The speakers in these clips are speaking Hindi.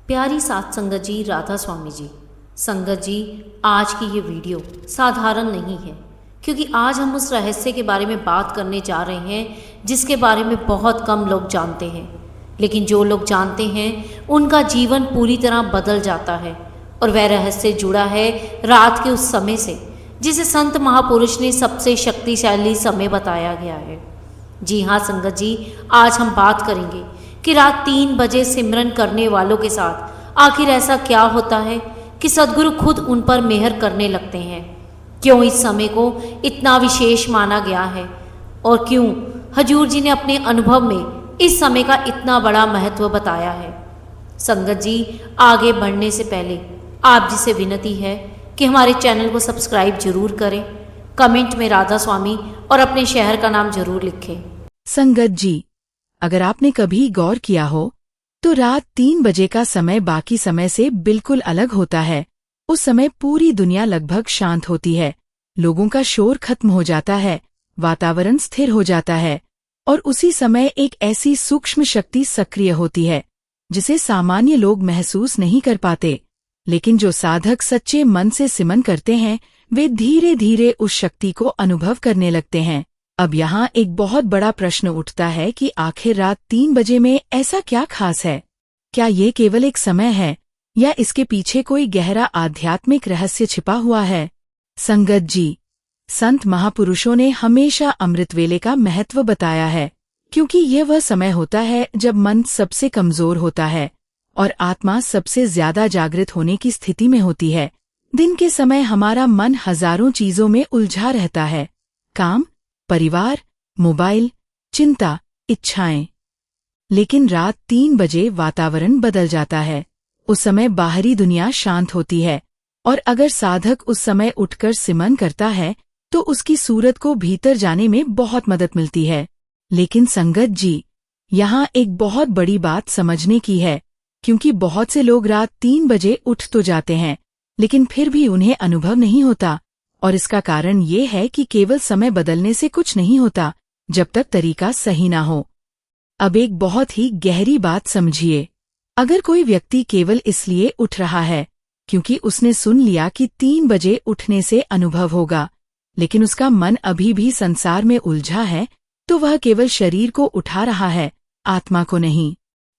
प्यारी साथ संगत जी, राधा स्वामी जी। संगत जी, आज की ये वीडियो साधारण नहीं है, क्योंकि आज हम उस रहस्य के बारे में बात करने जा रहे हैं जिसके बारे में बहुत कम लोग जानते हैं। लेकिन जो लोग जानते हैं उनका जीवन पूरी तरह बदल जाता है। और वह रहस्य जुड़ा है रात के उस समय से जिसे संत महापुरुष ने सबसे शक्तिशाली समय बताया गया है। जी हाँ संगत जी, आज हम बात करेंगे कि रात 3 बजे सिमरन करने वालों के साथ आखिर ऐसा क्या होता है कि सदगुरु खुद उन पर मेहर करने लगते हैं। क्यों इस समय को इतना विशेष माना गया है और क्यों हजूर जी ने अपने अनुभव में इस समय का इतना बड़ा महत्व बताया है। संगत जी, आगे बढ़ने से पहले आप जी से विनती है कि हमारे चैनल को सब्सक्राइब जरूर करें, कमेंट में राधा स्वामी और अपने शहर का नाम जरूर लिखें। संगत जी, अगर आपने कभी गौर किया हो तो रात 3 बजे का समय बाकी समय से बिल्कुल अलग होता है। उस समय पूरी दुनिया लगभग शांत होती है, लोगों का शोर खत्म हो जाता है, वातावरण स्थिर हो जाता है और उसी समय एक ऐसी सूक्ष्म शक्ति सक्रिय होती है जिसे सामान्य लोग महसूस नहीं कर पाते। लेकिन जो साधक सच्चे मन से सिमरन करते हैं वे धीरे धीरे उस शक्ति को अनुभव करने लगते हैं। अब यहाँ एक बहुत बड़ा प्रश्न उठता है कि आखिर रात 3 बजे में ऐसा क्या खास है? क्या ये केवल एक समय है या इसके पीछे कोई गहरा आध्यात्मिक रहस्य छिपा हुआ है? संगत जी, संत महापुरुषों ने हमेशा अमृतवेले का महत्व बताया है, क्योंकि यह वह समय होता है जब मन सबसे कमजोर होता है और आत्मा सबसे ज्यादा जागृत होने की स्थिति में होती है। दिन के समय हमारा मन हजारों चीजों में उलझा रहता है, काम, परिवार, मोबाइल, चिंता, इच्छाएं। लेकिन रात 3 बजे वातावरण बदल जाता है। उस समय बाहरी दुनिया शांत होती है और अगर साधक उस समय उठकर सिमरन करता है तो उसकी सूरत को भीतर जाने में बहुत मदद मिलती है। लेकिन संगत जी, यहाँ एक बहुत बड़ी बात समझने की है, क्योंकि बहुत से लोग रात 3 बजे उठ तो जाते हैं लेकिन फिर भी उन्हें अनुभव नहीं होता। और इसका कारण ये है कि केवल समय बदलने से कुछ नहीं होता जब तक तरीका सही ना हो। अब एक बहुत ही गहरी बात समझिए। अगर कोई व्यक्ति केवल इसलिए उठ रहा है क्योंकि उसने सुन लिया कि 3 बजे उठने से अनुभव होगा, लेकिन उसका मन अभी भी संसार में उलझा है, तो वह केवल शरीर को उठा रहा है, आत्मा को नहीं।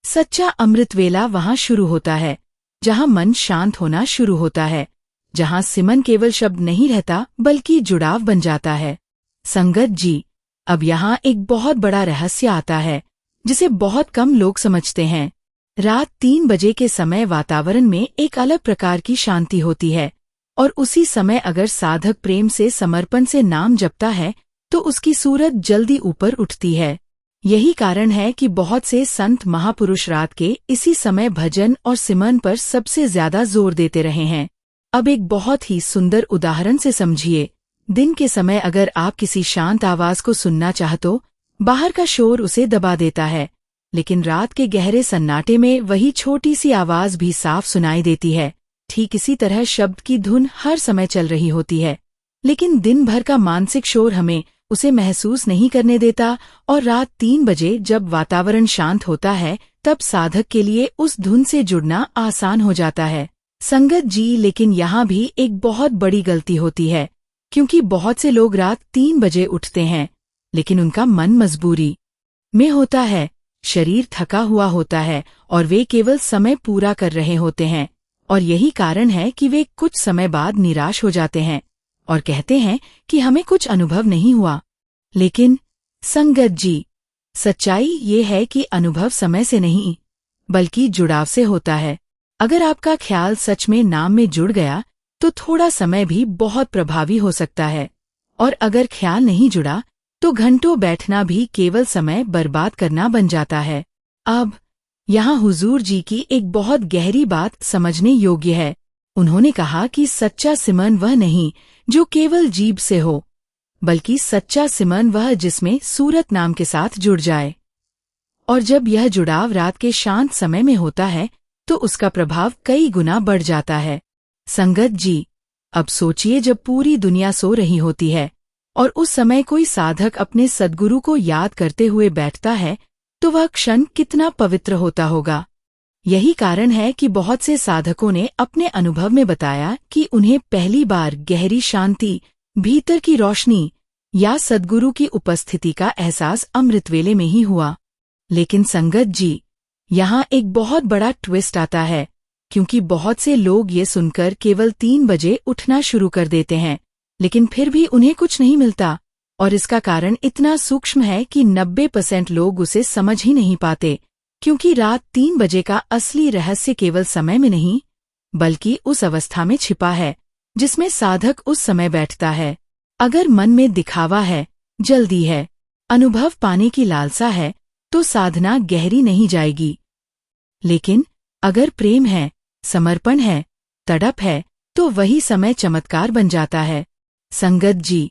सच्चा अमृतवेला वहाँ शुरू होता है जहाँ मन शांत होना शुरू होता है, जहाँ सिमरन केवल शब्द नहीं रहता बल्कि जुड़ाव बन जाता है। संगत जी, अब यहाँ एक बहुत बड़ा रहस्य आता है जिसे बहुत कम लोग समझते हैं। रात 3 बजे के समय वातावरण में एक अलग प्रकार की शांति होती है और उसी समय अगर साधक प्रेम से समर्पण से नाम जपता है तो उसकी सूरत जल्दी ऊपर उठती है। यही कारण है कि बहुत से संत महापुरुष रात के इसी समय भजन और सिमरन पर सबसे ज्यादा जोर देते रहे हैं। अब एक बहुत ही सुंदर उदाहरण से समझिए। दिन के समय अगर आप किसी शांत आवाज को सुनना चाहतो, बाहर का शोर उसे दबा देता है, लेकिन रात के गहरे सन्नाटे में वही छोटी सी आवाज भी साफ सुनाई देती है। ठीक इसी तरह शब्द की धुन हर समय चल रही होती है, लेकिन दिन भर का मानसिक शोर हमें उसे महसूस नहीं करने देता। और रात 3 बजे जब वातावरण शांत होता है तब साधक के लिए उस धुन से जुड़ना आसान हो जाता है। संगत जी, लेकिन यहाँ भी एक बहुत बड़ी गलती होती है, क्योंकि बहुत से लोग रात 3 बजे उठते हैं लेकिन उनका मन मजबूरी में होता है, शरीर थका हुआ होता है और वे केवल समय पूरा कर रहे होते हैं। और यही कारण है कि वे कुछ समय बाद निराश हो जाते हैं और कहते हैं कि हमें कुछ अनुभव नहीं हुआ। लेकिन संगत जी, सच्चाई ये है कि अनुभव समय से नहीं बल्कि जुड़ाव से होता है। अगर आपका ख्याल सच में नाम में जुड़ गया तो थोड़ा समय भी बहुत प्रभावी हो सकता है, और अगर ख्याल नहीं जुड़ा तो घंटों बैठना भी केवल समय बर्बाद करना बन जाता है। अब यहाँ हुजूर जी की एक बहुत गहरी बात समझने योग्य है। उन्होंने कहा कि सच्चा सिमरन वह नहीं जो केवल जीभ से हो, बल्कि सच्चा सिमरन वह जिसमें सूरत नाम के साथ जुड़ जाए। और जब यह जुड़ाव रात के शांत समय में होता है तो उसका प्रभाव कई गुना बढ़ जाता है। संगत जी, अब सोचिए जब पूरी दुनिया सो रही होती है और उस समय कोई साधक अपने सद्गुरु को याद करते हुए बैठता है तो वह क्षण कितना पवित्र होता होगा। यही कारण है कि बहुत से साधकों ने अपने अनुभव में बताया कि उन्हें पहली बार गहरी शांति, भीतर की रोशनी या सद्गुरु की उपस्थिति का एहसास अमृत वेले में ही हुआ। लेकिन संगत जी, यहाँ एक बहुत बड़ा ट्विस्ट आता है, क्योंकि बहुत से लोग ये सुनकर केवल 3 बजे उठना शुरू कर देते हैं, लेकिन फिर भी उन्हें कुछ नहीं मिलता। और इसका कारण इतना सूक्ष्म है कि 90% लोग उसे समझ ही नहीं पाते, क्योंकि रात 3 बजे का असली रहस्य केवल समय में नहीं, बल्कि उस अवस्था में छिपा है जिसमें साधक उस समय बैठता है। अगर मन में दिखावा है, जल्दी है, अनुभव पाने की लालसा है, तो साधना गहरी नहीं जाएगी। लेकिन अगर प्रेम है, समर्पण है, तड़प है, तो वही समय चमत्कार बन जाता है। संगत जी,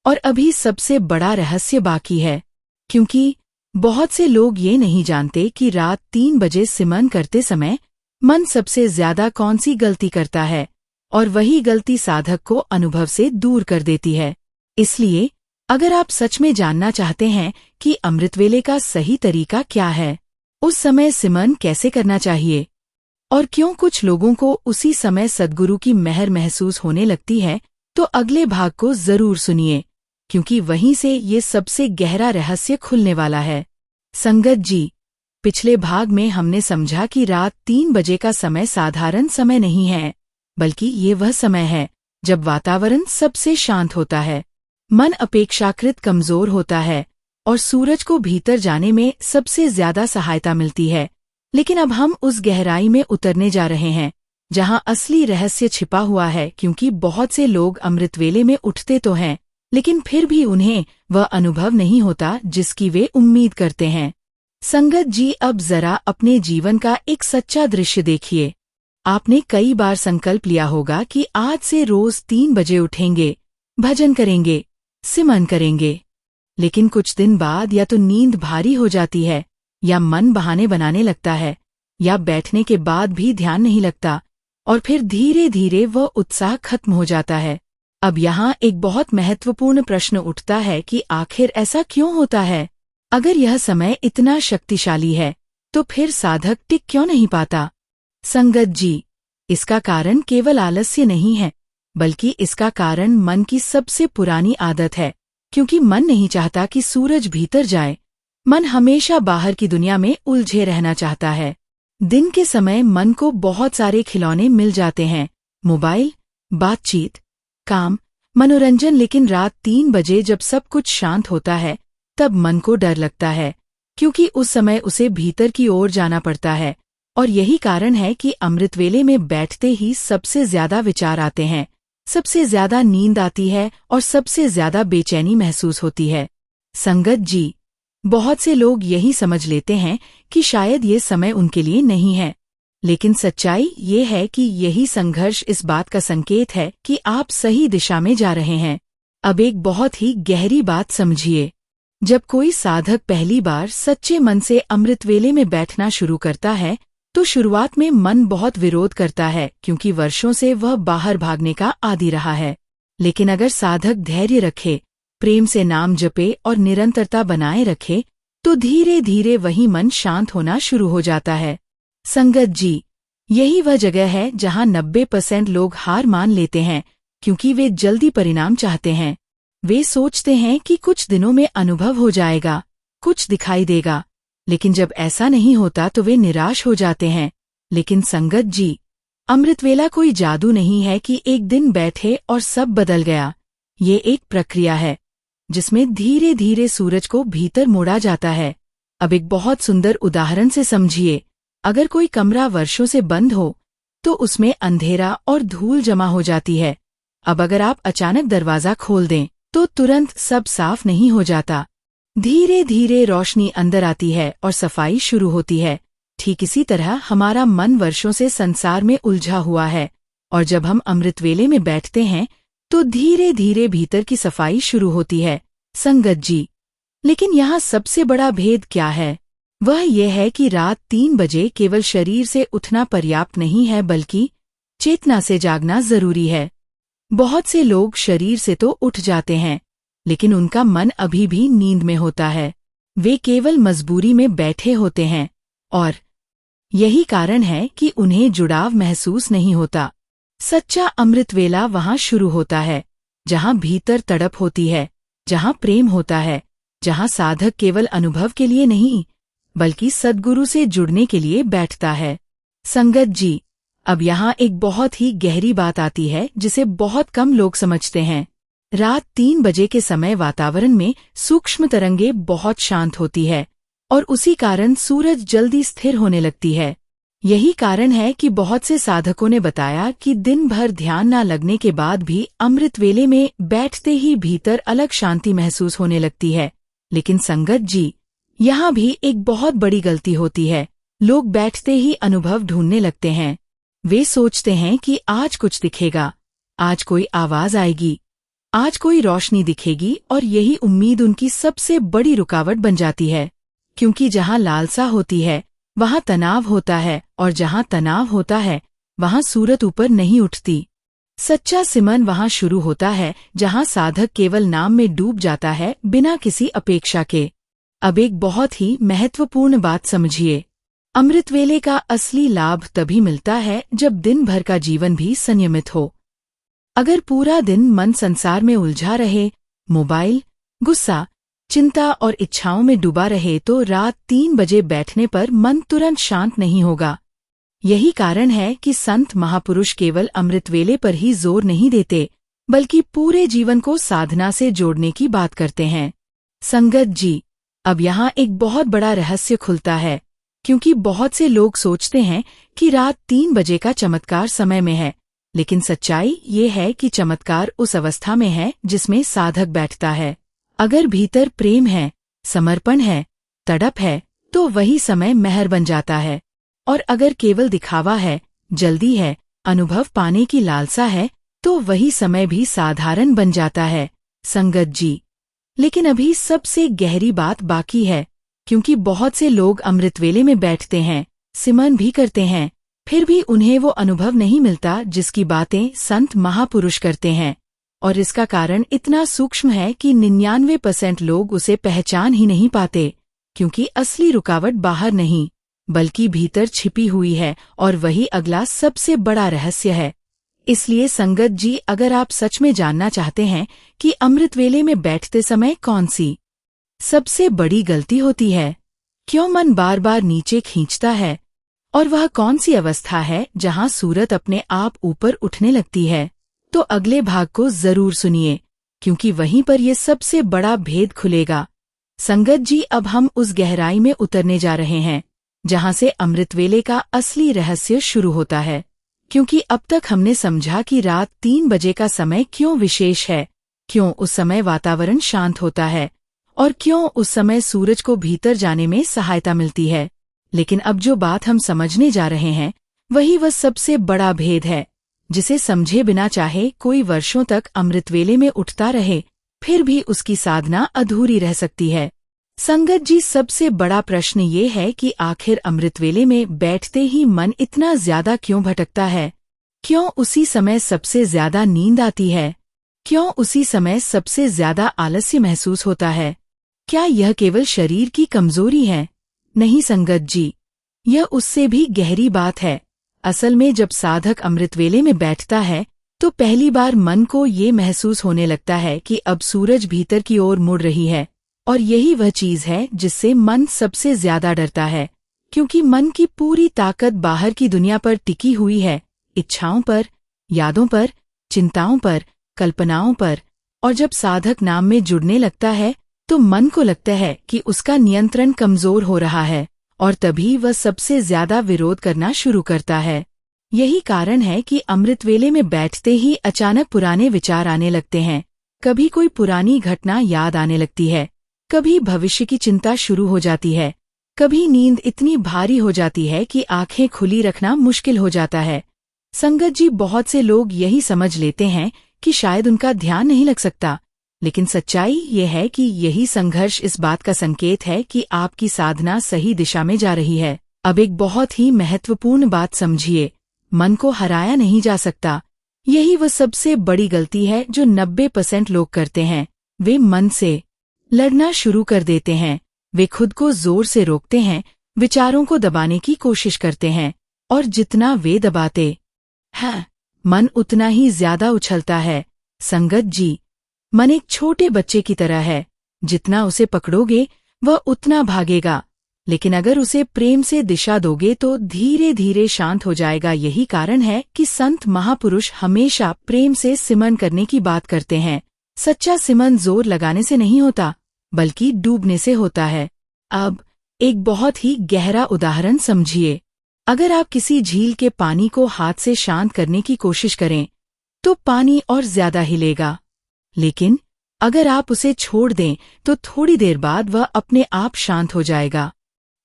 और अभी सबसे बड़ा रहस्य बाकी है, क्योंकि बहुत से लोग ये नहीं जानते कि रात 3 बजे सिमरन करते समय मन सबसे ज्यादा कौन सी गलती करता है, और वही गलती साधक को अनुभव से दूर कर देती है। इसलिए अगर आप सच में जानना चाहते हैं कि अमृतवेले का सही तरीका क्या है, उस समय सिमरन कैसे करना चाहिए, और क्यों कुछ लोगों को उसी समय सद्गुरु की मेहर महसूस होने लगती है, तो अगले भाग को जरूर सुनिए, क्योंकि वहीं से ये सबसे गहरा रहस्य खुलने वाला है। संगत जी, पिछले भाग में हमने समझा कि रात 3 बजे का समय साधारण समय नहीं है, बल्कि ये वह समय है जब वातावरण सबसे शांत होता है, मन अपेक्षाकृत कमजोर होता है और सूरज को भीतर जाने में सबसे ज्यादा सहायता मिलती है। लेकिन अब हम उस गहराई में उतरने जा रहे हैं जहां असली रहस्य छिपा हुआ है, क्योंकि बहुत से लोग अमृतवेले में उठते तो हैं, लेकिन फिर भी उन्हें वह अनुभव नहीं होता जिसकी वे उम्मीद करते हैं। संगत जी, अब जरा अपने जीवन का एक सच्चा दृश्य देखिए। आपने कई बार संकल्प लिया होगा कि आज से रोज 3 बजे उठेंगे, भजन करेंगे, सिमरन करेंगे। लेकिन कुछ दिन बाद या तो नींद भारी हो जाती है, या मन बहाने बनाने लगता है, या बैठने के बाद भी ध्यान नहीं लगता, और फिर धीरे धीरे वह उत्साह खत्म हो जाता है। अब यहाँ एक बहुत महत्वपूर्ण प्रश्न उठता है कि आखिर ऐसा क्यों होता है? अगर यह समय इतना शक्तिशाली है, तो फिर साधक टिक क्यों नहीं पाता? संगत जी, इसका कारण केवल आलस्य नहीं है, बल्कि इसका कारण मन की सबसे पुरानी आदत है, क्योंकि मन नहीं चाहता कि सूरज भीतर जाए। मन हमेशा बाहर की दुनिया में उलझे रहना चाहता है। दिन के समय मन को बहुत सारे खिलौने मिल जाते हैं, मोबाइल, बातचीत, काम, मनोरंजन, लेकिन रात 3 बजे जब सब कुछ शांत होता है, तब मन को डर लगता है, क्योंकि उस समय उसे भीतर की ओर जाना पड़ता है। और यही कारण है कि अमृतवेले में बैठते ही सबसे ज्यादा विचार आते हैं, सबसे ज्यादा नींद आती है और सबसे ज्यादा बेचैनी महसूस होती है। संगत जी, बहुत से लोग यही समझ लेते हैं कि शायद ये समय उनके लिए नहीं है, लेकिन सच्चाई ये है कि यही संघर्ष इस बात का संकेत है कि आप सही दिशा में जा रहे हैं। अब एक बहुत ही गहरी बात समझिए। जब कोई साधक पहली बार सच्चे मन से अमृतवेले में बैठना शुरू करता है, तो शुरुआत में मन बहुत विरोध करता है, क्योंकि वर्षों से वह बाहर भागने का आदी रहा है। लेकिन अगर साधक धैर्य रखे, प्रेम से नाम जपे और निरंतरता बनाए रखे, तो धीरे धीरे वही मन शांत होना शुरू हो जाता है। संगत जी, यही वह जगह है जहां 90% लोग हार मान लेते हैं, क्योंकि वे जल्दी परिणाम चाहते हैं। वे सोचते हैं कि कुछ दिनों में अनुभव हो जाएगा, कुछ दिखाई देगा, लेकिन जब ऐसा नहीं होता तो वे निराश हो जाते हैं। लेकिन संगत जी, अमृतवेला कोई जादू नहीं है कि एक दिन बैठे और सब बदल गया। ये एक प्रक्रिया है जिसमें धीरे धीरे सूरज को भीतर मोड़ा जाता है। अब एक बहुत सुंदर उदाहरण से समझिए। अगर कोई कमरा वर्षों से बंद हो, तो उसमें अंधेरा और धूल जमा हो जाती है। अब अगर आप अचानक दरवाजा खोल दें, तो तुरंत सब साफ नहीं हो जाता। धीरे धीरे रोशनी अंदर आती है और सफाई शुरू होती है। ठीक इसी तरह हमारा मन वर्षों से संसार में उलझा हुआ है, और जब हम अमृतवेले में बैठते हैं, तो धीरे धीरे भीतर की सफाई शुरू होती है। संगत जी, लेकिन यहाँ सबसे बड़ा भेद क्या है? वह यह है कि रात 3 बजे केवल शरीर से उठना पर्याप्त नहीं है, बल्कि चेतना से जागना जरूरी है। बहुत से लोग शरीर से तो उठ जाते हैं, लेकिन उनका मन अभी भी नींद में होता है। वे केवल मजबूरी में बैठे होते हैं, और यही कारण है कि उन्हें जुड़ाव महसूस नहीं होता। सच्चा अमृत वेला वहाँ शुरू होता है जहाँ भीतर तड़प होती है, जहाँ प्रेम होता है, जहाँ साधक केवल अनुभव के लिए नहीं बल्कि सद्गुरु से जुड़ने के लिए बैठता है। संगत जी, अब यहाँ एक बहुत ही गहरी बात आती है जिसे बहुत कम लोग समझते हैं। रात 3 बजे के समय वातावरण में सूक्ष्म तरंगें बहुत शांत होती है और उसी कारण सूरज जल्दी स्थिर होने लगती है। यही कारण है कि बहुत से साधकों ने बताया कि दिन भर ध्यान न लगने के बाद भी अमृत वेले में बैठते ही भीतर अलग शांति महसूस होने लगती है। लेकिन संगत जी, यहाँ भी एक बहुत बड़ी गलती होती है। लोग बैठते ही अनुभव ढूंढने लगते हैं। वे सोचते हैं कि आज कुछ दिखेगा, आज कोई आवाज आएगी, आज कोई रोशनी दिखेगी, और यही उम्मीद उनकी सबसे बड़ी रुकावट बन जाती है। क्योंकि जहाँ लालसा होती है वहाँ तनाव होता है, और जहाँ तनाव होता है वहाँ सूरत ऊपर नहीं उठती। सच्चा सिमरन वहाँ शुरू होता है जहाँ साधक केवल नाम में डूब जाता है बिना किसी अपेक्षा के। अब एक बहुत ही महत्वपूर्ण बात समझिए। अमृत वेले का असली लाभ तभी मिलता है जब दिन भर का जीवन भी संयमित हो। अगर पूरा दिन मन संसार में उलझा रहे, मोबाइल, गुस्सा, चिंता और इच्छाओं में डूबा रहे, तो रात 3 बजे बैठने पर मन तुरंत शांत नहीं होगा। यही कारण है कि संत महापुरुष केवल अमृत वेले पर ही जोर नहीं देते बल्कि पूरे जीवन को साधना से जोड़ने की बात करते हैं। संगत जी, अब यहाँ एक बहुत बड़ा रहस्य खुलता है, क्योंकि बहुत से लोग सोचते हैं कि रात 3 बजे का चमत्कार समय में है, लेकिन सच्चाई ये है कि चमत्कार उस अवस्था में है जिसमें साधक बैठता है। अगर भीतर प्रेम है, समर्पण है, तड़प है, तो वही समय महर बन जाता है। और अगर केवल दिखावा है, जल्दी है, अनुभव पाने की लालसा है, तो वही समय भी साधारण बन जाता है। संगत जी, लेकिन अभी सबसे गहरी बात बाकी है, क्योंकि बहुत से लोग अमृत वेले में बैठते हैं, सिमरन भी करते हैं, फिर भी उन्हें वो अनुभव नहीं मिलता जिसकी बातें संत महापुरुष करते हैं। और इसका कारण इतना सूक्ष्म है कि 99% लोग उसे पहचान ही नहीं पाते, क्योंकि असली रुकावट बाहर नहीं बल्कि भीतर छिपी हुई है, और वही अगला सबसे बड़ा रहस्य है। इसलिए संगत जी, अगर आप सच में जानना चाहते हैं कि अमृत वेले में बैठते समय कौन सी सबसे बड़ी गलती होती है, क्यों मन बार बार नीचे खींचता है, और वह कौन सी अवस्था है जहां सूरत अपने आप ऊपर उठने लगती है, तो अगले भाग को जरूर सुनिए, क्योंकि वहीं पर ये सबसे बड़ा भेद खुलेगा। संगत जी, अब हम उस गहराई में उतरने जा रहे हैं जहां से अमृत वेले का असली रहस्य शुरू होता है। क्योंकि अब तक हमने समझा कि रात 3 बजे का समय क्यों विशेष है, क्यों उस समय वातावरण शांत होता है, और क्यों उस समय सूरज को भीतर जाने में सहायता मिलती है। लेकिन अब जो बात हम समझने जा रहे हैं वही वह सबसे बड़ा भेद है जिसे समझे बिना चाहे कोई वर्षों तक अमृत वेले में उठता रहे, फिर भी उसकी साधना अधूरी रह सकती है। संगत जी, सबसे बड़ा प्रश्न ये है कि आखिर अमृत वेले में बैठते ही मन इतना ज्यादा क्यों भटकता है? क्यों उसी समय सबसे ज्यादा नींद आती है? क्यों उसी समय सबसे ज्यादा आलस्य महसूस होता है? क्या यह केवल शरीर की कमजोरी है? नहीं संगत जी, यह उससे भी गहरी बात है। असल में जब साधक अमृत वेले में बैठता है तो पहली बार मन को ये महसूस होने लगता है कि अब सूरज भीतर की ओर मुड़ रही है, और यही वह चीज है जिससे मन सबसे ज्यादा डरता है, क्योंकि मन की पूरी ताकत बाहर की दुनिया पर टिकी हुई है, इच्छाओं पर, यादों पर, चिंताओं पर, कल्पनाओं पर। और जब साधक नाम में जुड़ने लगता है तो मन को लगता है कि उसका नियंत्रण कमजोर हो रहा है, और तभी वह सबसे ज्यादा विरोध करना शुरू करता है। यही कारण है कि अमृत वेले में बैठते ही अचानक पुराने विचार आने लगते हैं, कभी कोई पुरानी घटना याद आने लगती है, कभी भविष्य की चिंता शुरू हो जाती है, कभी नींद इतनी भारी हो जाती है कि आंखें खुली रखना मुश्किल हो जाता है। संगत जी, बहुत से लोग यही समझ लेते हैं कि शायद उनका ध्यान नहीं लग सकता, लेकिन सच्चाई ये है कि यही संघर्ष इस बात का संकेत है कि आपकी साधना सही दिशा में जा रही है। अब एक बहुत ही महत्वपूर्ण बात समझिए, मन को हराया नहीं जा सकता। यही वह सबसे बड़ी गलती है जो 90% लोग करते हैं। वे मन से लड़ना शुरू कर देते हैं, वे खुद को जोर से रोकते हैं, विचारों को दबाने की कोशिश करते हैं, और जितना वे दबाते हैं, मन उतना ही ज्यादा उछलता है। संगत जी, मन एक छोटे बच्चे की तरह है। जितना उसे पकड़ोगे वह उतना भागेगा, लेकिन अगर उसे प्रेम से दिशा दोगे तो धीरे धीरे शांत हो जाएगा। यही कारण है कि संत महापुरुष हमेशा प्रेम से सिमरन करने की बात करते हैं। सच्चा सिमरन जोर लगाने से नहीं होता, बल्कि डूबने से होता है। अब एक बहुत ही गहरा उदाहरण समझिए। अगर आप किसी झील के पानी को हाथ से शांत करने की कोशिश करें तो पानी और ज्यादा हिलेगा, लेकिन अगर आप उसे छोड़ दें तो थोड़ी देर बाद वह अपने आप शांत हो जाएगा।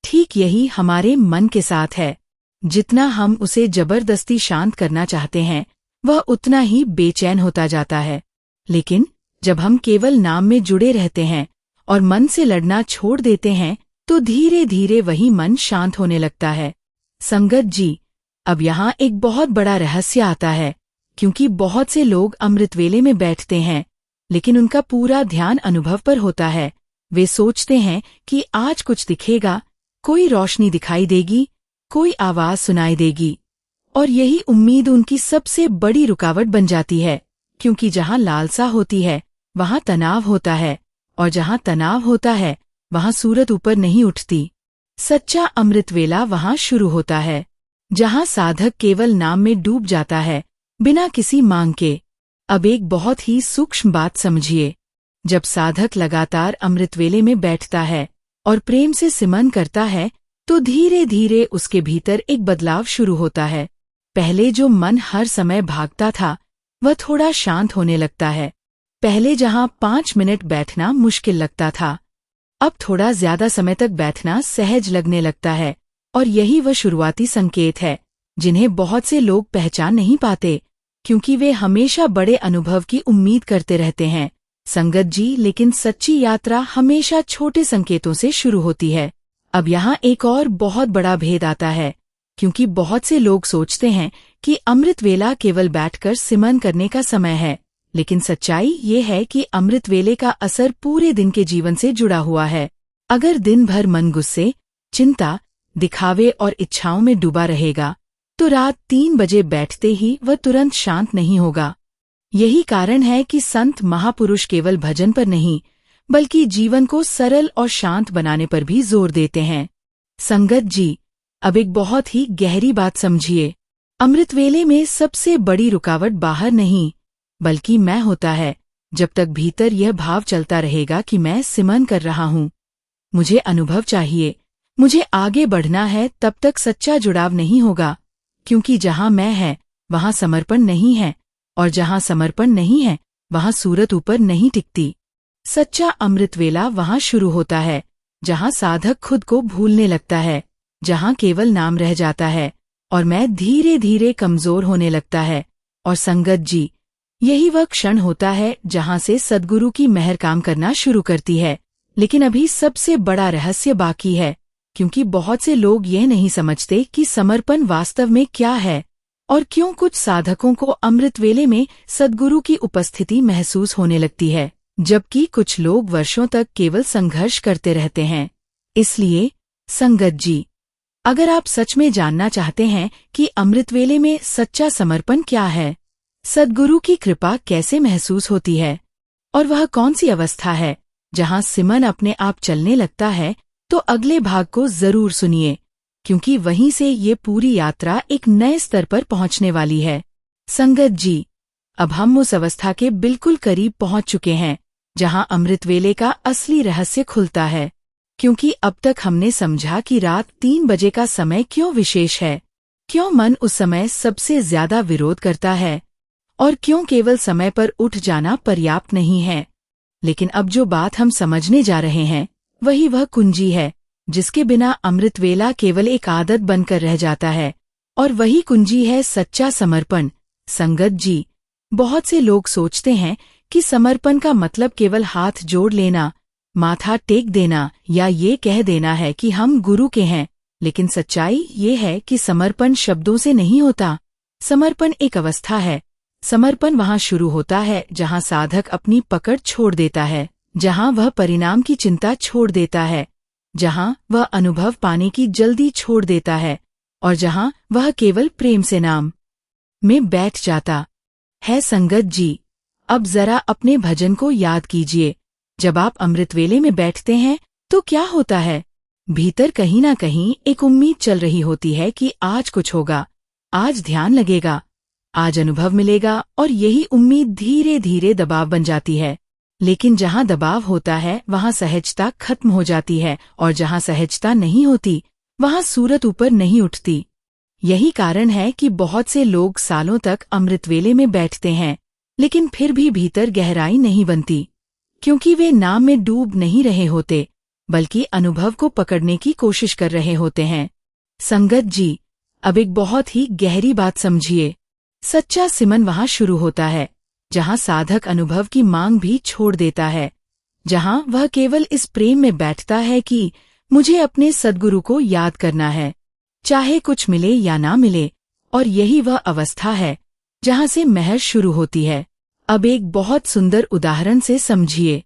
ठीक यही हमारे मन के साथ है। जितना हम उसे जबरदस्ती शांत करना चाहते हैं, वह उतना ही बेचैन होता जाता है। लेकिन जब हम केवल नाम में जुड़े रहते हैं और मन से लड़ना छोड़ देते हैं, तो धीरे धीरे वही मन शांत होने लगता है। संगत जी, अब यहाँ एक बहुत बड़ा रहस्य आता है, क्योंकि बहुत से लोग अमृत वेले में बैठते हैं, लेकिन उनका पूरा ध्यान अनुभव पर होता है। वे सोचते हैं कि आज कुछ दिखेगा, कोई रोशनी दिखाई देगी, कोई आवाज सुनाई देगी, और यही उम्मीद उनकी सबसे बड़ी रुकावट बन जाती है। क्योंकि जहाँ लालसा होती है वहाँ तनाव होता है, और जहाँ तनाव होता है वहाँ सूरत ऊपर नहीं उठती। सच्चा अमृत वेला वहाँ शुरू होता है, जहाँ साधक केवल नाम में डूब जाता है, बिना किसी मांग के। अब एक बहुत ही सूक्ष्म बात समझिए। जब साधक लगातार अमृत वेले में बैठता है और प्रेम से सिमरन करता है, तो धीरे धीरे उसके भीतर एक बदलाव शुरू होता है। पहले जो मन हर समय भागता था, वह थोड़ा शांत होने लगता है। पहले जहां 5 मिनट बैठना मुश्किल लगता था, अब थोड़ा ज्यादा समय तक बैठना सहज लगने लगता है। और यही वह शुरुआती संकेत है जिन्हें बहुत से लोग पहचान नहीं पाते, क्योंकि वे हमेशा बड़े अनुभव की उम्मीद करते रहते हैं। संगत जी, लेकिन सच्ची यात्रा हमेशा छोटे संकेतों से शुरू होती है। अब यहाँ एक और बहुत बड़ा भेद आता है, क्योंकि बहुत से लोग सोचते हैं कि अमृत वेला केवल बैठकर सिमरन करने का समय है, लेकिन सच्चाई ये है कि अमृत वेले का असर पूरे दिन के जीवन से जुड़ा हुआ है। अगर दिन भर मन गुस्से, चिंता, दिखावे और इच्छाओं में डूबा रहेगा, तो रात 3 बजे बैठते ही वह तुरंत शांत नहीं होगा। यही कारण है कि संत महापुरुष केवल भजन पर नहीं, बल्कि जीवन को सरल और शांत बनाने पर भी जोर देते हैं। संगत जी, अब एक बहुत ही गहरी बात समझिए। अमृत वेले में सबसे बड़ी रुकावट बाहर नहीं, बल्कि मैं होता है। जब तक भीतर यह भाव चलता रहेगा कि मैं सिमरन कर रहा हूँ, मुझे अनुभव चाहिए, मुझे आगे बढ़ना है, तब तक सच्चा जुड़ाव नहीं होगा। क्योंकि जहाँ मैं है वहाँ समर्पण नहीं है, और जहाँ समर्पण नहीं है वहाँ सूरत ऊपर नहीं टिकती। सच्चा अमृत वेला वहाँ शुरू होता है जहाँ साधक खुद को भूलने लगता है, जहाँ केवल नाम रह जाता है और मैं धीरे धीरे कमजोर होने लगता है। और संगत जी, यही वह क्षण होता है जहाँ से सद्गुरु की मेहर काम करना शुरू करती है। लेकिन अभी सबसे बड़ा रहस्य बाकी है, क्योंकि बहुत से लोग यह नहीं समझते कि समर्पण वास्तव में क्या है, और क्यों कुछ साधकों को अमृत वेले में सद्गुरु की उपस्थिति महसूस होने लगती है, जबकि कुछ लोग वर्षों तक केवल संघर्ष करते रहते हैं। इसलिए संगत जी, अगर आप सच में जानना चाहते हैं कि अमृत वेले में सच्चा समर्पण क्या है, सद्गुरु की कृपा कैसे महसूस होती है, और वह कौन सी अवस्था है जहां सिमरन अपने आप चलने लगता है, तो अगले भाग को जरूर सुनिए, क्योंकि वहीं से ये पूरी यात्रा एक नए स्तर पर पहुंचने वाली है। संगत जी, अब हम उस अवस्था के बिल्कुल करीब पहुंच चुके हैं जहां अमृत वेले का असली रहस्य खुलता है। क्योंकि अब तक हमने समझा कि रात 3 बजे का समय क्यों विशेष है, क्यों मन उस समय सबसे ज्यादा विरोध करता है, और क्यों केवल समय पर उठ जाना पर्याप्त नहीं है। लेकिन अब जो बात हम समझने जा रहे हैं, वही वह कुंजी है जिसके बिना अमृत वेला केवल एक आदत बनकर रह जाता है, और वही कुंजी है सच्चा समर्पण। संगत जी, बहुत से लोग सोचते हैं कि समर्पण का मतलब केवल हाथ जोड़ लेना, माथा टेक देना या ये कह देना है कि हम गुरु के हैं। लेकिन सच्चाई ये है कि समर्पण शब्दों से नहीं होता। समर्पण एक अवस्था है। समर्पण वहाँ शुरू होता है जहाँ साधक अपनी पकड़ छोड़ देता है, जहाँ वह परिणाम की चिंता छोड़ देता है, जहाँ वह अनुभव पाने की जल्दी छोड़ देता है और जहाँ वह केवल प्रेम से नाम में बैठ जाता है। संगत जी, अब जरा अपने भजन को याद कीजिए। जब आप अमृतवेले में बैठते हैं तो क्या होता है? भीतर कहीं ना कहीं एक उम्मीद चल रही होती है कि आज कुछ होगा, आज ध्यान लगेगा, आज अनुभव मिलेगा, और यही उम्मीद धीरे धीरे दबाव बन जाती है। लेकिन जहाँ दबाव होता है वहाँ सहजता खत्म हो जाती है, और जहाँ सहजता नहीं होती वहाँ सूरत ऊपर नहीं उठती। यही कारण है कि बहुत से लोग सालों तक अमृतवेले में बैठते हैं, लेकिन फिर भी भीतर गहराई नहीं बनती, क्योंकि वे नाम में डूब नहीं रहे होते, बल्कि अनुभव को पकड़ने की कोशिश कर रहे होते हैं। संगत जी, अब एक बहुत ही गहरी बात समझिए। सच्चा सिमन वहाँ शुरू होता है जहाँ साधक अनुभव की मांग भी छोड़ देता है, जहाँ वह केवल इस प्रेम में बैठता है कि मुझे अपने सद्गुरु को याद करना है, चाहे कुछ मिले या ना मिले। और यही वह अवस्था है जहाँ से महर शुरू होती है। अब एक बहुत सुंदर उदाहरण से समझिए।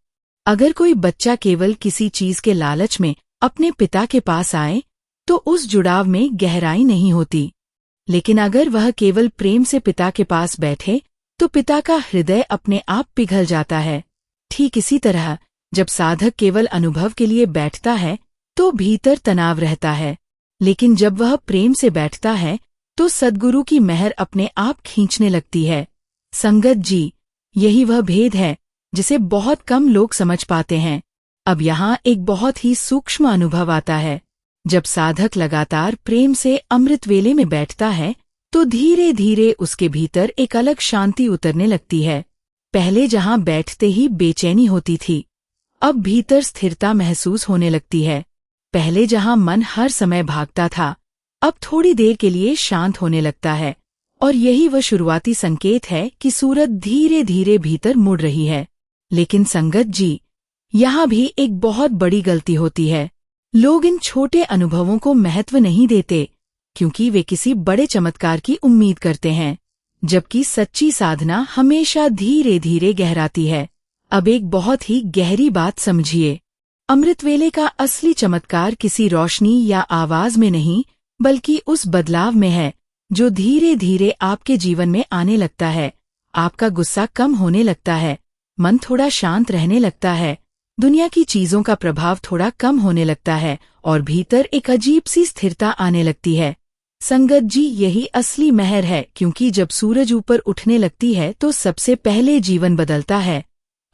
अगर कोई बच्चा केवल किसी चीज के लालच में अपने पिता के पास आए तो उस जुड़ाव में गहराई नहीं होती, लेकिन अगर वह केवल प्रेम से पिता के पास बैठे तो पिता का हृदय अपने आप पिघल जाता है। ठीक इसी तरह जब साधक केवल अनुभव के लिए बैठता है तो भीतर तनाव रहता है, लेकिन जब वह प्रेम से बैठता है तो सद्गुरु की महर अपने आप खींचने लगती है। संगत जी, यही वह भेद है जिसे बहुत कम लोग समझ पाते हैं। अब यहाँ एक बहुत ही सूक्ष्म अनुभव आता है। जब साधक लगातार प्रेम से अमृतवेले में बैठता है तो धीरे धीरे उसके भीतर एक अलग शांति उतरने लगती है। पहले जहाँ बैठते ही बेचैनी होती थी, अब भीतर स्थिरता महसूस होने लगती है। पहले जहाँ मन हर समय भागता था, अब थोड़ी देर के लिए शांत होने लगता है। और यही वह शुरुआती संकेत है कि सूरत धीरे धीरे भीतर मुड़ रही है। लेकिन संगत जी, यहाँ भी एक बहुत बड़ी गलती होती है। लोग इन छोटे अनुभवों को महत्व नहीं देते, क्योंकि वे किसी बड़े चमत्कार की उम्मीद करते हैं, जबकि सच्ची साधना हमेशा धीरे धीरे गहराती है। अब एक बहुत ही गहरी बात समझिए। अमृतवेले का असली चमत्कार किसी रोशनी या आवाज में नहीं, बल्कि उस बदलाव में है जो धीरे धीरे आपके जीवन में आने लगता है। आपका गुस्सा कम होने लगता है, मन थोड़ा शांत रहने लगता है, दुनिया की चीजों का प्रभाव थोड़ा कम होने लगता है, और भीतर एक अजीब सी स्थिरता आने लगती है। संगत जी, यही असली महर है, क्योंकि जब सूरज ऊपर उठने लगती है तो सबसे पहले जीवन बदलता है।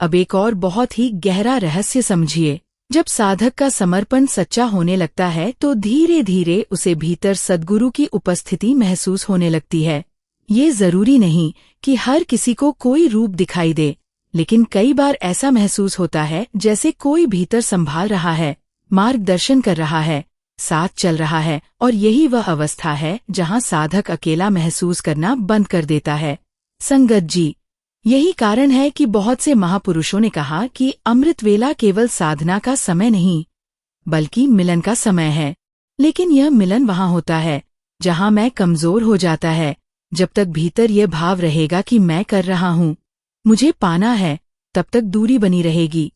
अब एक और बहुत ही गहरा रहस्य समझिए। जब साधक का समर्पण सच्चा होने लगता है तो धीरे धीरे उसे भीतर सद्गुरु की उपस्थिति महसूस होने लगती है। ये जरूरी नहीं कि हर किसी को कोई रूप दिखाई दे, लेकिन कई बार ऐसा महसूस होता है जैसे कोई भीतर संभाल रहा है, मार्गदर्शन कर रहा है, साथ चल रहा है। और यही वह अवस्था है जहाँ साधक अकेला महसूस करना बंद कर देता है। संगत जी, यही कारण है कि बहुत से महापुरुषों ने कहा कि अमृतवेला केवल साधना का समय नहीं, बल्कि मिलन का समय है। लेकिन यह मिलन वहाँ होता है जहाँ मैं कमजोर हो जाता है। जब तक भीतर यह भाव रहेगा कि मैं कर रहा हूँ, मुझे पाना है, तब तक दूरी बनी रहेगी।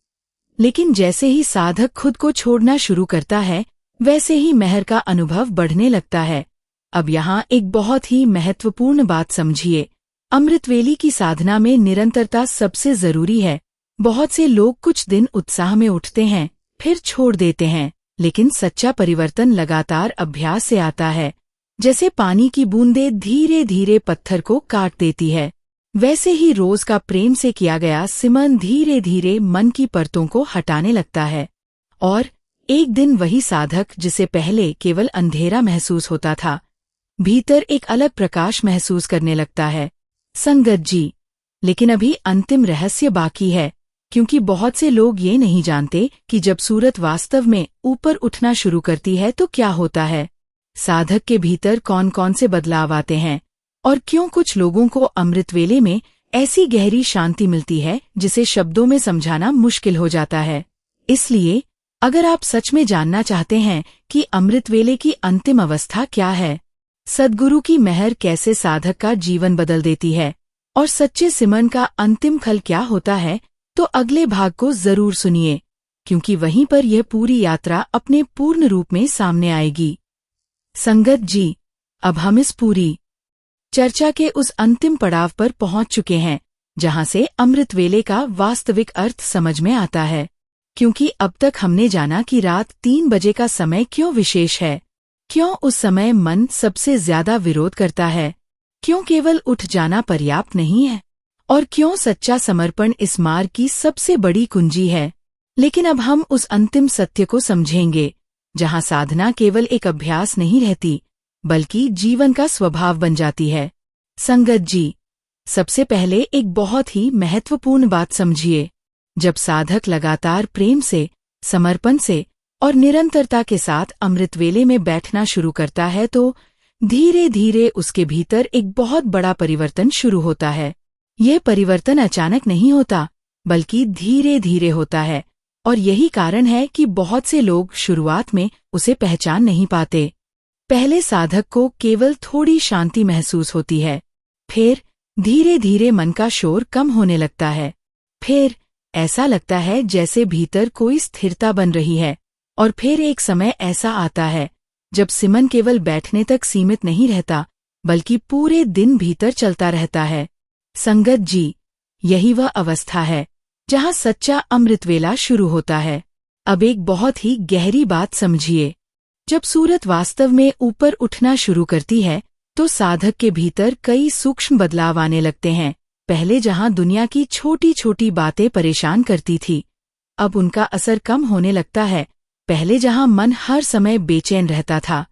लेकिन जैसे ही साधक खुद को छोड़ना शुरू करता है, वैसे ही महर का अनुभव बढ़ने लगता है। अब यहाँ एक बहुत ही महत्वपूर्ण बात समझिए। अमृतवेली की साधना में निरंतरता सबसे जरूरी है। बहुत से लोग कुछ दिन उत्साह में उठते हैं, फिर छोड़ देते हैं, लेकिन सच्चा परिवर्तन लगातार अभ्यास से आता है। जैसे पानी की बूंदें धीरे धीरे पत्थर को काट देती है, वैसे ही रोज का प्रेम से किया गया सिमरन धीरे धीरे मन की परतों को हटाने लगता है। और एक दिन वही साधक, जिसे पहले केवल अंधेरा महसूस होता था, भीतर एक अलग प्रकाश महसूस करने लगता है। संगत जी, लेकिन अभी अंतिम रहस्य बाकी है, क्योंकि बहुत से लोग ये नहीं जानते कि जब सूरत वास्तव में ऊपर उठना शुरू करती है तो क्या होता है। साधक के भीतर कौन कौन से बदलाव आते हैं, और क्यों कुछ लोगों को अमृतवेले में ऐसी गहरी शांति मिलती है जिसे शब्दों में समझाना मुश्किल हो जाता है। इसलिए अगर आप सच में जानना चाहते हैं कि अमृतवेले की अंतिम अवस्था क्या है, सद्गुरु की महर कैसे साधक का जीवन बदल देती है, और सच्चे सिमरन का अंतिम फल क्या होता है, तो अगले भाग को जरूर सुनिए। क्योंकि वहीं पर यह पूरी यात्रा अपने पूर्ण रूप में सामने आएगी। संगत जी, अब हम इस पूरी चर्चा के उस अंतिम पड़ाव पर पहुंच चुके हैं जहां से अमृत वेले का वास्तविक अर्थ समझ में आता है। क्योंकि अब तक हमने जाना कि रात 3 बजे का समय क्यों विशेष है, क्यों उस समय मन सबसे ज्यादा विरोध करता है, क्यों केवल उठ जाना पर्याप्त नहीं है, और क्यों सच्चा समर्पण इस मार्ग की सबसे बड़ी कुंजी है। लेकिन अब हम उस अंतिम सत्य को समझेंगे जहां साधना केवल एक अभ्यास नहीं रहती बल्कि जीवन का स्वभाव बन जाती है। संगत जी, सबसे पहले एक बहुत ही महत्वपूर्ण बात समझिए। जब साधक लगातार प्रेम से, समर्पण से और निरंतरता के साथ अमृत वेले में बैठना शुरू करता है तो धीरे धीरे उसके भीतर एक बहुत बड़ा परिवर्तन शुरू होता है। यह परिवर्तन अचानक नहीं होता बल्कि धीरे धीरे होता है, और यही कारण है कि बहुत से लोग शुरुआत में उसे पहचान नहीं पाते। पहले साधक को केवल थोड़ी शांति महसूस होती है, फिर धीरे धीरे मन का शोर कम होने लगता है, फिर ऐसा लगता है जैसे भीतर कोई स्थिरता बन रही है, और फिर एक समय ऐसा आता है जब सिमरन केवल बैठने तक सीमित नहीं रहता बल्कि पूरे दिन भीतर चलता रहता है। संगत जी, यही वह अवस्था है जहां सच्चा अमृतवेला शुरू होता है। अब एक बहुत ही गहरी बात समझिए। जब सूरत वास्तव में ऊपर उठना शुरू करती है तो साधक के भीतर कई सूक्ष्म बदलाव आने लगते हैं। पहले जहां दुनिया की छोटी छोटी बातें परेशान करती थी, अब उनका असर कम होने लगता है। पहले जहां मन हर समय बेचैन रहता था,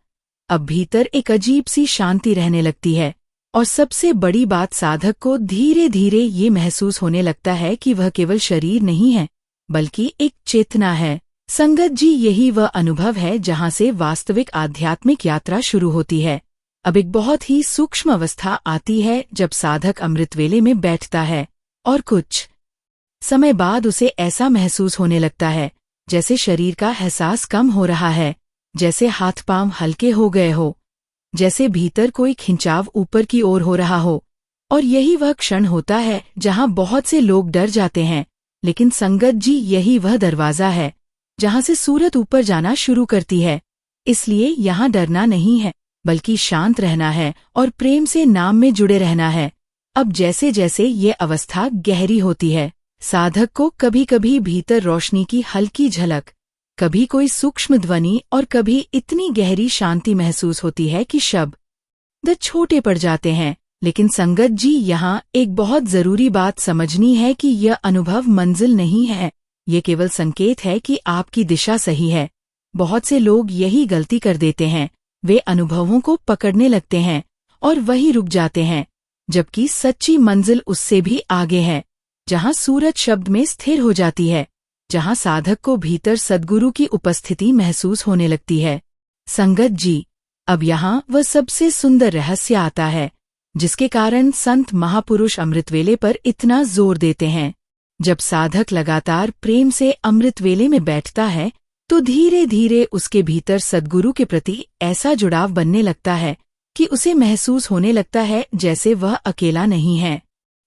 अब भीतर एक अजीब सी शांति रहने लगती है। और सबसे बड़ी बात, साधक को धीरे धीरे ये महसूस होने लगता है कि वह केवल शरीर नहीं है बल्कि एक चेतना है। संगत जी, यही वह अनुभव है जहां से वास्तविक आध्यात्मिक यात्रा शुरू होती है। अब एक बहुत ही सूक्ष्म अवस्था आती है जब साधक अमृतवेले में बैठता है और कुछ समय बाद उसे ऐसा महसूस होने लगता है जैसे शरीर का एहसास कम हो रहा है, जैसे हाथ पांव हल्के हो गए हो, जैसे भीतर कोई खिंचाव ऊपर की ओर हो रहा हो। और यही वह क्षण होता है जहां बहुत से लोग डर जाते हैं, लेकिन संगत जी, यही वह दरवाजा है जहां से सूरत ऊपर जाना शुरू करती है। इसलिए यहां डरना नहीं है बल्कि शांत रहना है और प्रेम से नाम में जुड़े रहना है। अब जैसे जैसे ये अवस्था गहरी होती है, साधक को कभी कभी भीतर रोशनी की हल्की झलक, कभी कोई सूक्ष्म ध्वनि और कभी इतनी गहरी शांति महसूस होती है कि शब्द छोटे पड़ जाते हैं। लेकिन संगत जी, यहाँ एक बहुत जरूरी बात समझनी है कि यह अनुभव मंजिल नहीं है, ये केवल संकेत है कि आपकी दिशा सही है। बहुत से लोग यही गलती कर देते हैं, वे अनुभवों को पकड़ने लगते हैं और वहीं रुक जाते हैं, जबकि सच्ची मंजिल उससे भी आगे है, जहां सूरत शब्द में स्थिर हो जाती है, जहां साधक को भीतर सद्गुरु की उपस्थिति महसूस होने लगती है। संगत जी, अब यहाँ वह सबसे सुंदर रहस्य आता है जिसके कारण संत महापुरुष अमृतवेले पर इतना जोर देते हैं। जब साधक लगातार प्रेम से अमृतवेले में बैठता है तो धीरे धीरे उसके भीतर सद्गुरु के प्रति ऐसा जुड़ाव बनने लगता है कि उसे महसूस होने लगता है जैसे वह अकेला नहीं है।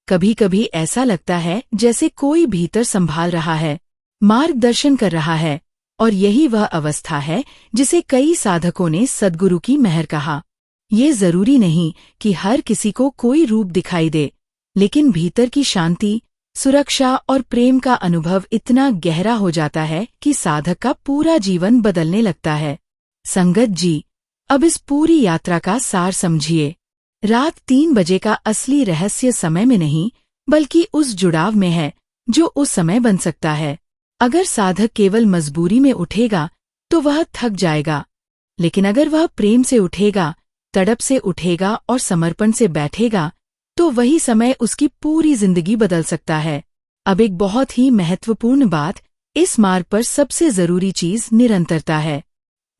कभी कभी ऐसा लगता है जैसे कोई भीतर संभाल रहा है, मार्गदर्शन कर रहा है। और यही वह अवस्था है जिसे कई साधकों ने सद्गुरु की मेहर कहा। ये जरूरी नहीं कि हर किसी को कोई रूप दिखाई दे, लेकिन भीतर की शांति, सुरक्षा और प्रेम का अनुभव इतना गहरा हो जाता है कि साधक का पूरा जीवन बदलने लगता है। संगत जी, अब इस पूरी यात्रा का सार समझिए। रात 3 बजे का असली रहस्य समय में नहीं बल्कि उस जुड़ाव में है जो उस समय बन सकता है। अगर साधक केवल मजबूरी में उठेगा तो वह थक जाएगा, लेकिन अगर वह प्रेम से उठेगा, तड़प से उठेगा और समर्पण से बैठेगा तो वही समय उसकी पूरी जिंदगी बदल सकता है। अब एक बहुत ही महत्वपूर्ण बात, इस मार्ग पर सबसे जरूरी चीज निरंतरता है।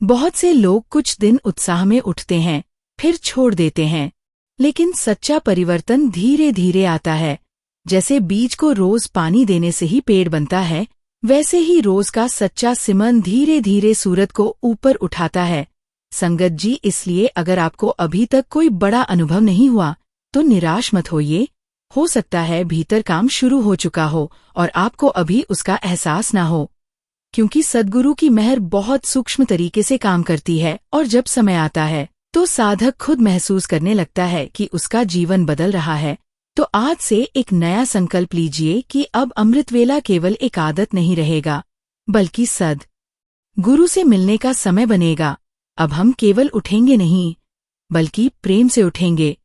बहुत से लोग कुछ दिन उत्साह में उठते हैं, फिर छोड़ देते हैं, लेकिन सच्चा परिवर्तन धीरे धीरे आता है। जैसे बीज को रोज पानी देने से ही पेड़ बनता है, वैसे ही रोज का सच्चा सिमरन धीरे धीरे सूरत को ऊपर उठाता है। संगत जी, इसलिए अगर आपको अभी तक कोई बड़ा अनुभव नहीं हुआ तो निराश मत होइए। हो सकता है भीतर काम शुरू हो चुका हो और आपको अभी उसका एहसास ना हो। क्योंकि सद्गुरु की मेहर बहुत सूक्ष्म तरीके से काम करती है और जब समय आता है तो साधक खुद महसूस करने लगता है कि उसका जीवन बदल रहा है। तो आज से एक नया संकल्प लीजिए कि अब अमृत वेला केवल एक आदत नहीं रहेगा, बल्कि गुरु से मिलने का समय बनेगा। अब हम केवल उठेंगे नहीं, बल्कि प्रेम से उठेंगे।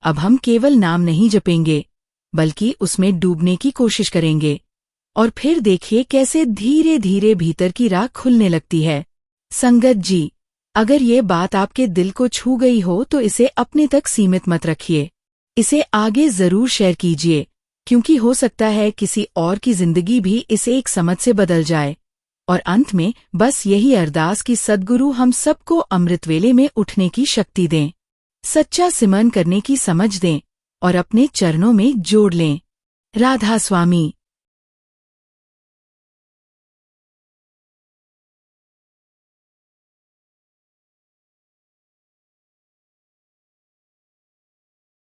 अब हम केवल नाम नहीं जपेंगे, बल्कि उसमें डूबने की कोशिश करेंगे। और फिर देखिए कैसे धीरे धीरे भीतर की राह खुलने लगती है। संगत जी, अगर ये बात आपके दिल को छू गई हो तो इसे अपने तक सीमित मत रखिए। इसे आगे जरूर शेयर कीजिए, क्योंकि हो सकता है किसी और की जिंदगी भी इसे एक समझ से बदल जाए। और अंत में बस यही अरदास कि सद्गुरु हम सबको अमृत वेले में उठने की शक्ति दें, सच्चा सिमरन करने की समझ दें और अपने चरणों में जोड़ लें। राधा स्वामी।